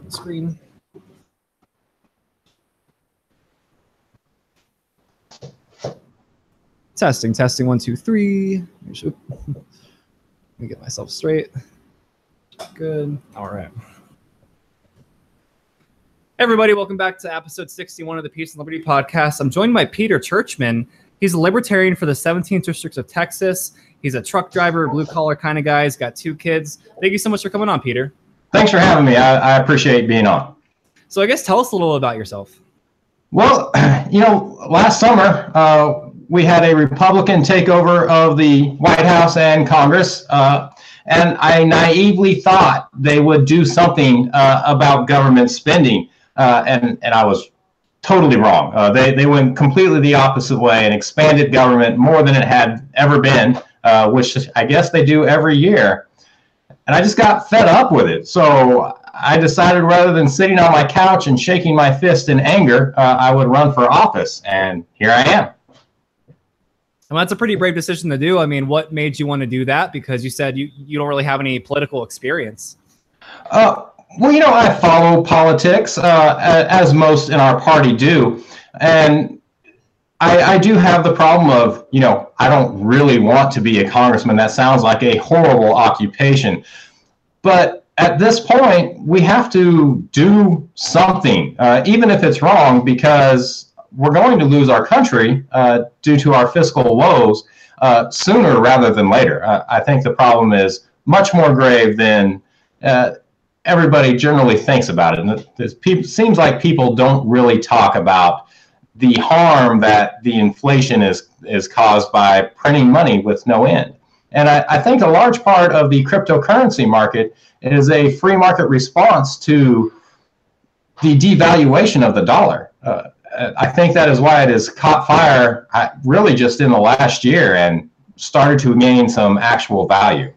the screen. Testing, 1, 2, 3. Let me get myself straight. Good. All right. Everybody, welcome back to episode 61 of the Peace and Liberty podcast. I'm joined by Peter Churchman. He's a libertarian for the 17th District of Texas. He's a truck driver, blue-collar kind of guy. He's got 2 kids. Thank you so much for coming on, Peter. Thanks for having me. I appreciate being on. So I guess tell us a little about yourself. Well, last summer, we had a Republican takeover of the White House and Congress, and I naively thought they would do something about government spending, and I was totally wrong. They went completely the opposite way and expanded government more than it had ever been, which I guess they do every year. And I just got fed up with it. So I decided rather than sitting on my couch and shaking my fist in anger, I would run for office. And here I am. Well, that's a pretty brave decision to do. I mean, what made you want to do that? Because you said you don't really have any political experience. Well, I follow politics, as most in our party do. And I do have the problem of, I don't really want to be a congressman. That sounds like a horrible occupation. But at this point, we have to do something, even if it's wrong, because we're going to lose our country due to our fiscal woes sooner rather than later. I think the problem is much more grave than everybody generally thinks about it. And it seems like people don't really talk about the harm that the inflation is caused by printing money with no end. And I think a large part of the cryptocurrency market is a free market response to the devaluation of the dollar. I think that is why it has caught fire really just in the last year and started to gain some actual value.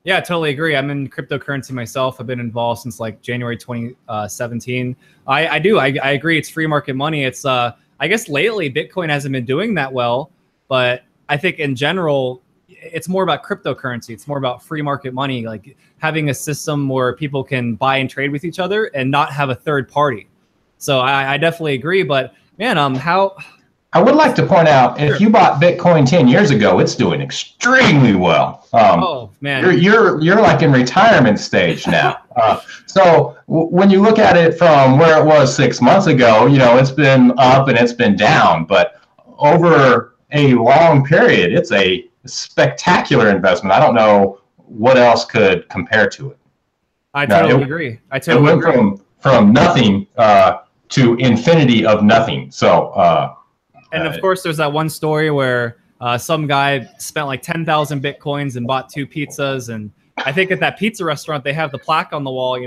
Yeah, I totally agree. I'm in cryptocurrency myself. I've been involved since like January 2017. I agree. It's free market money. It's I guess lately Bitcoin hasn't been doing that well, but I think in general, it's more about cryptocurrency. It's more about free market money, like having a system where people can buy and trade with each other and not have a third party. So I definitely agree. But man, how... I would like to point out, if you bought Bitcoin 10 years ago, it's doing extremely well. Oh man, you're like in retirement stage now. So when you look at it from where it was 6 months ago, it's been up and it's been down, but over a long period, it's a spectacular investment. I don't know what else could compare to it. I totally agree. It went from nothing to infinity of nothing. So. And of course, there's that one story where some guy spent like 10,000 Bitcoins and bought 2 pizzas. And I think at that pizza restaurant, they have the plaque on the wall,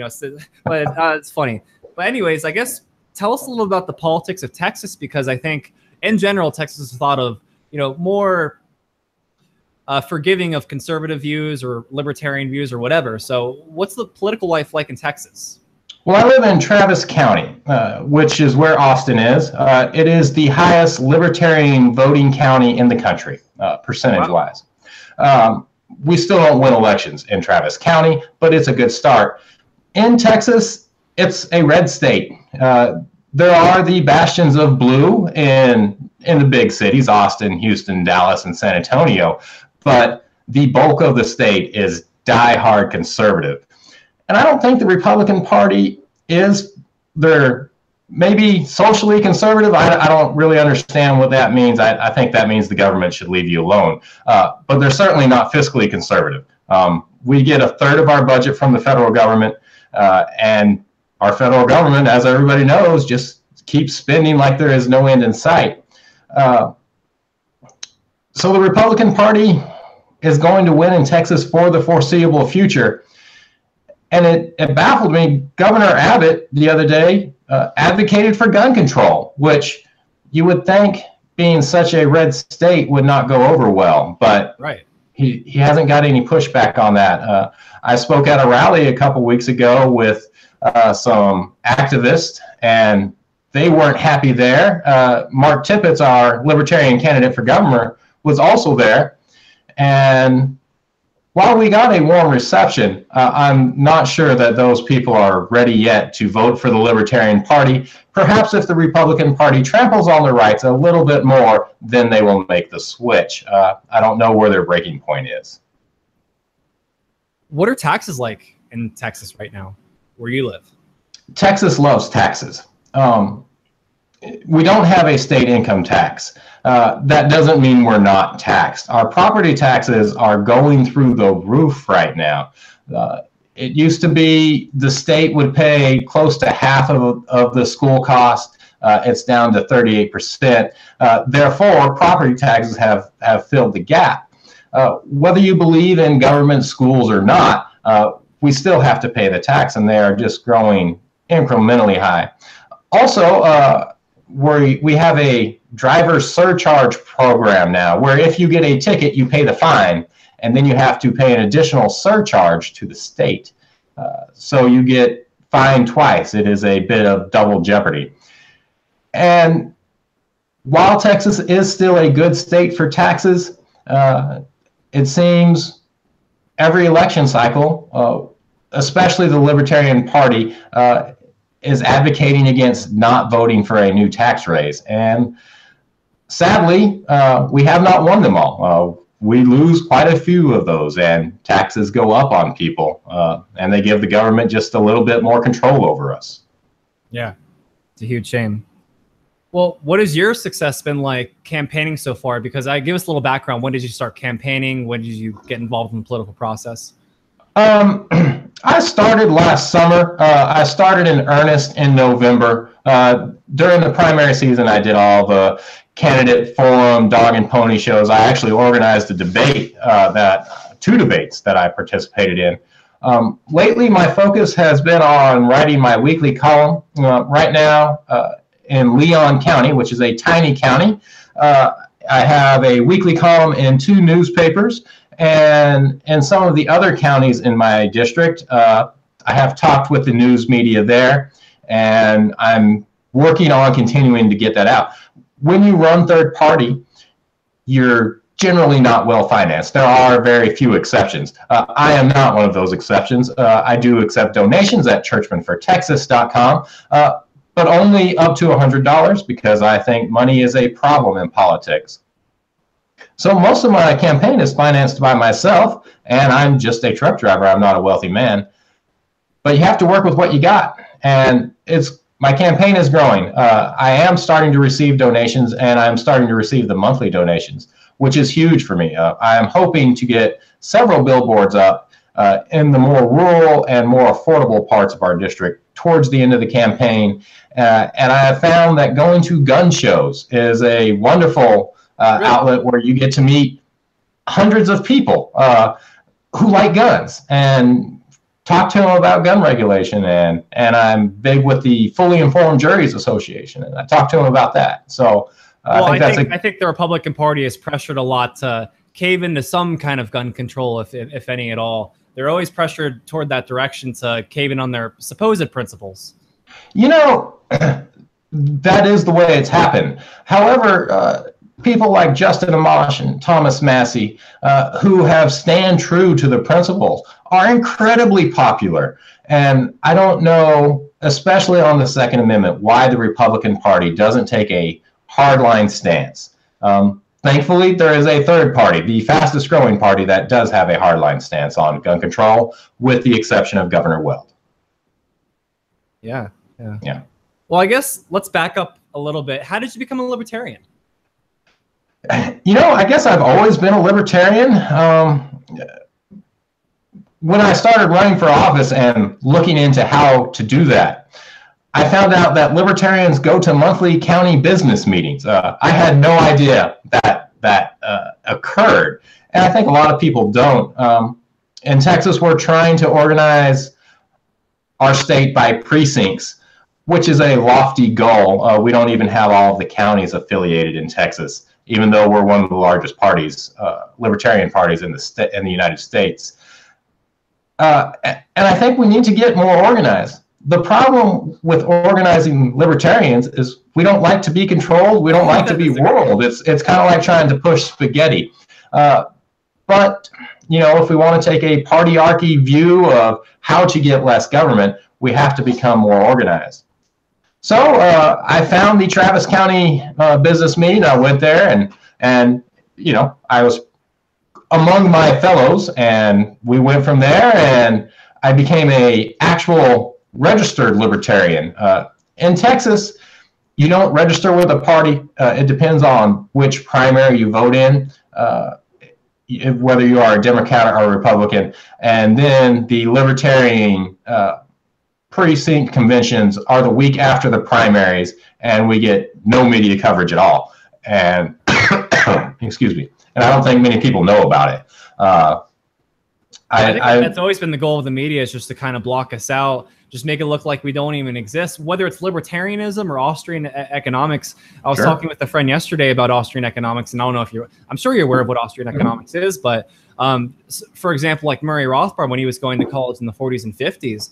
but it's funny. But anyways, I guess tell us a little about the politics of Texas, because I think in general, Texas is thought of, more forgiving of conservative views or libertarian views or whatever. So what's the political life like in Texas? Well, I live in Travis County, which is where Austin is. It is the highest libertarian voting county in the country, percentage-wise. Wow. We still don't win elections in Travis County, but it's a good start. In Texas, it's a red state. There are the bastions of blue in the big cities, Austin, Houston, Dallas, and San Antonio, but the bulk of the state is diehard conservative. And I don't think the Republican Party they're maybe socially conservative. I don't really understand what that means. I think that means the government should leave you alone. But they're certainly not fiscally conservative. We get 1/3 of our budget from the federal government, and our federal government, as everybody knows, just keeps spending like there is no end in sight. So the Republican Party is going to win in Texas for the foreseeable future. And it baffled me. Governor Abbott the other day advocated for gun control, which you would think, being such a red state, would not go over well. But right. He hasn't got any pushback on that. I spoke at a rally a couple weeks ago with some activists, and they weren't happy there. Mark Tippett, our libertarian candidate for governor, was also there. And while we got a warm reception, I'm not sure that those people are ready yet to vote for the Libertarian Party. Perhaps if the Republican Party tramples on their rights a little bit more, then they will make the switch. I don't know where their breaking point is. What are taxes like in Texas right now, where you live? Texas loves taxes. We don't have a state income tax. That doesn't mean we're not taxed. Our property taxes are going through the roof right now. It used to be the state would pay close to half of the school cost. It's down to 38%. Therefore, property taxes have filled the gap. Whether you believe in government schools or not, we still have to pay the tax, and they are just growing incrementally high. Also, we have a driver surcharge program now, where if you get a ticket, you pay the fine, and then you have to pay an additional surcharge to the state. So you get fined twice. It is a bit of double jeopardy. And while Texas is still a good state for taxes, it seems every election cycle, especially the Libertarian Party, is advocating against not voting for a new tax raise. And sadly, we have not won them all. We lose quite a few of those, and taxes go up on people, and they give the government just a little bit more control over us. Yeah, it's a huge shame. Well, what has your success been like campaigning so far? Because give us a little background. When did you start campaigning? When did you get involved in the political process? I started last summer. I started in earnest in November. During the primary season, I did all the candidate forum, dog and pony shows. I actually organized a debate, two debates that I participated in. Lately, my focus has been on writing my weekly column. Right now, in Leon County, which is a tiny county, I have a weekly column in 2 newspapers. And in some of the other counties in my district, I have talked with the news media there, and I'm working on continuing to get that out. When you run third party, you're generally not well financed. There are very few exceptions. I am not one of those exceptions. I do accept donations at churchmanfortexas.com, but only up to $100 because I think money is a problem in politics. So most of my campaign is financed by myself, and I'm just a truck driver. I'm not a wealthy man. But you have to work with what you got, and my campaign is growing. I am starting to receive donations, and I'm starting to receive the monthly donations, which is huge for me. I am hoping to get several billboards up in the more rural and more affordable parts of our district towards the end of the campaign. And I have found that going to gun shows is a wonderful outlet where you get to meet hundreds of people who like guns and talk to them about gun regulation. And I'm big with the Fully Informed Juries Association, and I talk to them about that. So I think the Republican Party is pressured a lot to cave into some kind of gun control, if any at all. They're always pressured toward that direction to cave in on their supposed principles. You know, that is the way it's happened. However, people like Justin Amash and Thomas Massey, who have stand true to the principles, are incredibly popular. And I don't know, especially on the Second Amendment, why the Republican Party doesn't take a hardline stance. Thankfully, there is a third party, the fastest growing party, that does have a hardline stance on gun control, with the exception of Governor Weld. Yeah. Well, I guess let's back up a little bit. How did you become a libertarian? You know, I guess I've always been a libertarian. When I started running for office and looking into how to do that, I found out that libertarians go to monthly county business meetings. I had no idea that occurred, and I think a lot of people don't. In Texas, we're trying to organize our state by precincts, which is a lofty goal. We don't even have all of the counties affiliated in Texas, even though we're one of the largest parties, libertarian parties in the United States. And I think we need to get more organized. The problem with organizing libertarians is we don't like to be controlled. We don't like to be ruled. It's kind of like trying to push spaghetti. But if we want to take a partyarchy view of how to get less government, we have to become more organized. So I found the Travis County business meeting. I went there, and I was among my fellows, and we went from there, and I became a actual registered libertarian. In Texas, you don't register with a party. It depends on which primary you vote in, whether you are a Democrat or a Republican. And then the libertarian precinct conventions are the week after the primaries, and we get no media coverage at all. And excuse me. And I don't think many people know about it. I think that's always been the goal of the media, is just to kind of block us out, just make it look like we don't even exist, whether it's libertarianism or Austrian economics. I was talking with a friend yesterday about Austrian economics, and I don't know if I'm sure you're aware of what Austrian economics is, but for example, like Murray Rothbard, when he was going to college in the 40s and 50s,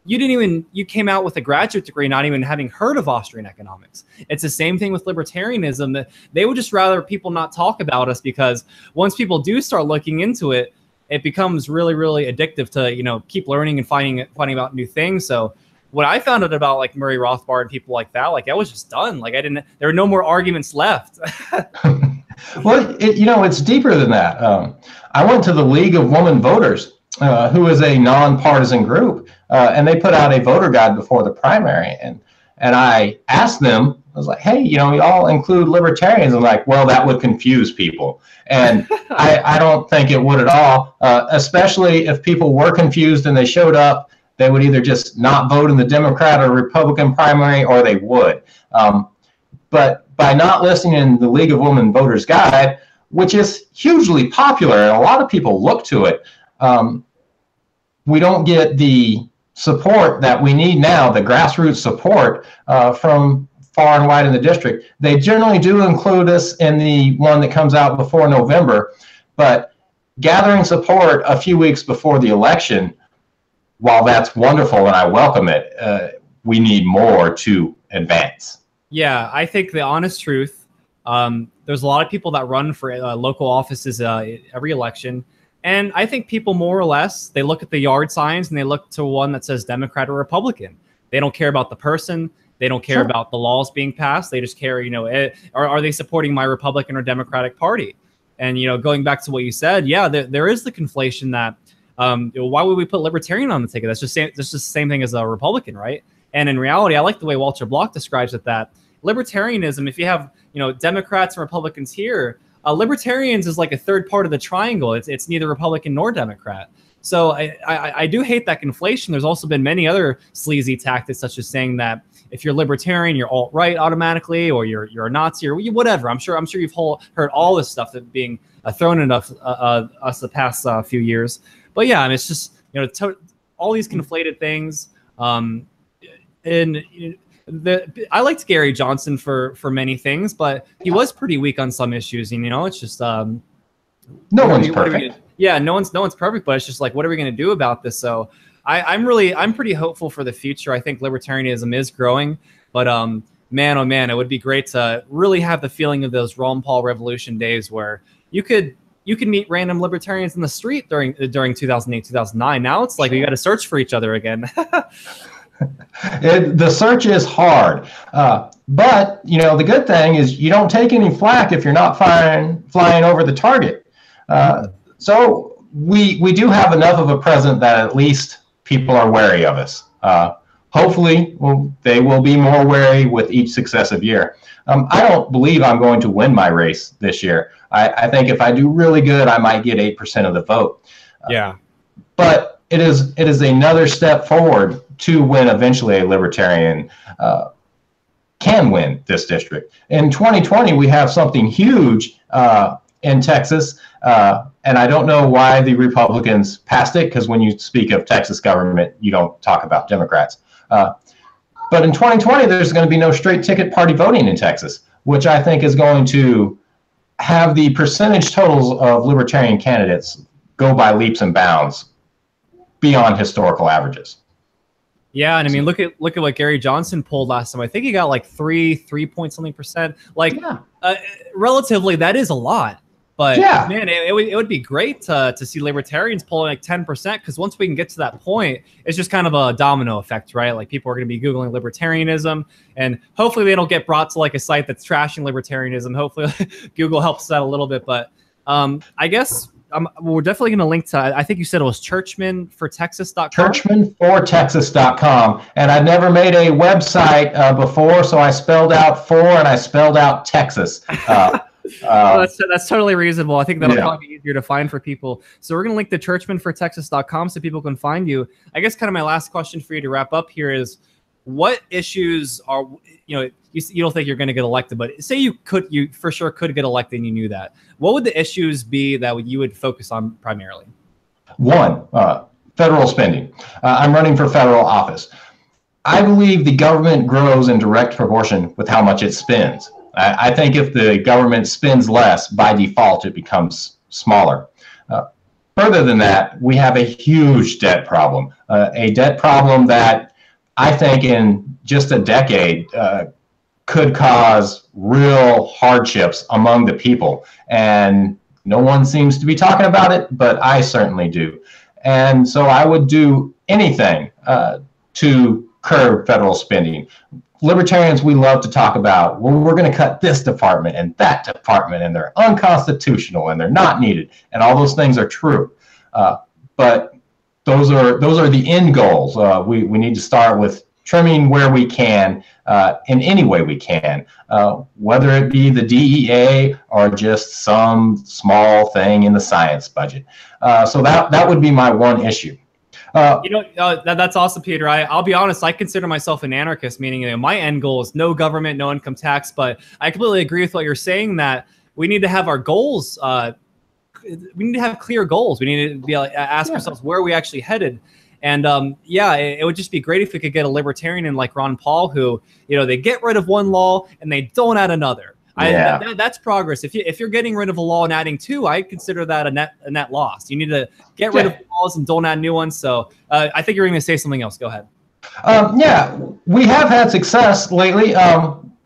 you came out with a graduate degree not even having heard of Austrian economics. It's the same thing with libertarianism, that they would just rather people not talk about us, because once people do start looking into it, it becomes really, really addictive to, keep learning and finding out new things. So when I found out about like Murray Rothbard and people like that, like I was just done. Like there were no more arguments left. Well, it's deeper than that. I went to the League of Women Voters, who is a nonpartisan group, and they put out a voter guide before the primary. And I asked them, I was like, hey, you all include libertarians. And like, well, that would confuse people. And I don't think it would at all, especially if people were confused and they showed up, they would either just not vote in the Democrat or Republican primary, or they would. But by not listening in the League of Women Voters Guide, which is hugely popular and a lot of people look to it, we don't get the support that we need now, the grassroots support from far and wide in the district. They generally do include us in the one that comes out before November, but gathering support a few weeks before the election, while that's wonderful and I welcome it, we need more to advance. Yeah, I think the honest truth, there's a lot of people that run for local offices every election. And I think people more or less, they look at the yard signs and they look to one that says Democrat or Republican. They don't care about the person. They don't care about the laws being passed. They just care, are they supporting my Republican or Democratic Party? And, going back to what you said, yeah, there is the conflation that why would we put libertarian on the ticket? That's just the same thing as a Republican, right? And in reality, I like the way Walter Block describes it, that libertarianism, if you have, Democrats and Republicans here, libertarians is like a third part of the triangle. It's neither Republican nor Democrat. So I do hate that conflation. There's also been many other sleazy tactics, such as saying that if you're libertarian, you're alt-right automatically, or you're a Nazi, or whatever. I'm sure you've heard all this stuff that being thrown at us the past few years. But yeah, it's just all these conflated things. I liked Gary Johnson for many things, but he was pretty weak on some issues. It's just no one's perfect. Yeah, no one's perfect, but it's just like, what are we going to do about this? So I'm pretty hopeful for the future. I think libertarianism is growing, but man, oh man, it would be great to really have the feeling of those Ron Paul Revolution days where you could meet random libertarians in the street during 2008, 2009. Now it's like we got to search for each other again. The search is hard, but the good thing is you don't take any flack if you're not flying over the target. So we do have enough of a presence that at least people are wary of us. Hopefully, they will be more wary with each successive year. I don't believe I'm going to win my race this year. I think if I do really good, I might get 8% of the vote. Yeah, but it is another step forward to win eventually a libertarian can win this district. In 2020, we have something huge in Texas, and I don't know why the Republicans passed it, because when you speak of Texas government, you don't talk about Democrats. But in 2020, there's going to be no straight ticket party voting in Texas, which I think is going to have the percentage totals of libertarian candidates go by leaps and bounds beyond historical averages. Yeah, and I mean, look at what Gary Johnson pulled last time. I think he got like 3 point something percent. Like, relatively, that is a lot. But Yeah. man, it would be great to see libertarians pulling like 10%, because once we can get to that point, it's just kind of a domino effect, right? Like people are going to be Googling libertarianism, and hopefully they don't get brought to like a site that's trashing libertarianism. Hopefully Google helps that a little bit. But I guess we're definitely going to link to, I think you said it was churchmanfortexas.com. Churchmanfortexas.com. And I've never made a website before, so I spelled out for and I spelled out Texas. That's totally reasonable. I think that'll probably be easier to find for people. So we're going to link to churchmanfortexas.com so people can find you. I guess kind of my last question for you to wrap up here is, what issues are, you don't think you're going to get elected, but say you for sure could get elected and you knew that. What would the issues be that you would focus on primarily? One, federal spending. I'm running for federal office. I believe the government grows in direct proportion with how much it spends. I think if the government spends less, by default, it becomes smaller. Further than that, we have a huge debt problem, a debt problem that I think in just a decade could cause real hardships among the people. And no one seems to be talking about it, but I certainly do. And so I would do anything to curb federal spending. Libertarians, we love to talk about, well, we're going to cut this department and that department, and they're unconstitutional and they're not needed. And all those things are true. But those are the end goals. We need to start with trimming where we can, in any way we can, whether it be the DEA or just some small thing in the science budget. So that would be my one issue. That's awesome, Peter. I'll be honest, I consider myself an anarchist, meaning my end goal is no government, no income tax. But I completely agree with what you're saying, that we need to have our goals. We need to have clear goals. We need to be able to ask ourselves, where are we actually headed? And it would just be great if we could get a libertarian like Ron Paul, who, they get rid of one law and they don't add another. That's progress. If you're getting rid of a law and adding two, I consider that a net loss. You need to get rid of laws and don't add new ones. So I think you're going to say something else. Go ahead. We have had success lately.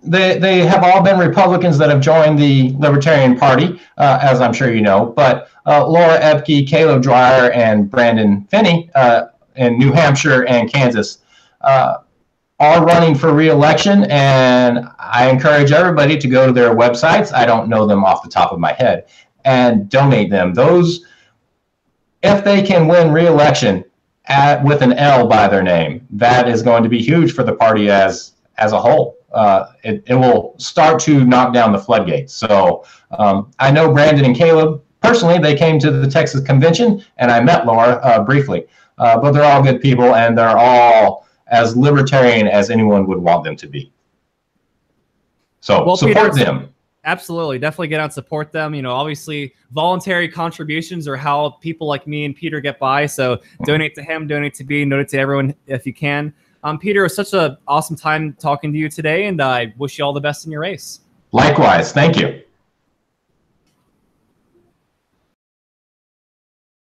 They have all been Republicans that have joined the Libertarian Party, as I'm sure you know. But Laura Ebke, Caleb Dwyer, and Brandon Finney in New Hampshire and Kansas are running for re-election, and I encourage everybody to go to their websites. I don't know them off the top of my head, and donate them. Those, if they can win re-election with an L by their name, that is going to be huge for the party as a whole. It will start to knock down the floodgates. So I know Brandon and Caleb personally. They came to the Texas convention, and I met Laura briefly. But they're all good people, and they're all as libertarian as anyone would want them to be. So support them. Absolutely. Definitely get out and support them. Obviously voluntary contributions are how people like me and Peter get by. So donate to him, donate to me, donate to everyone if you can. Peter, it was such an awesome time talking to you today, and I wish you all the best in your race. Likewise. Thank you.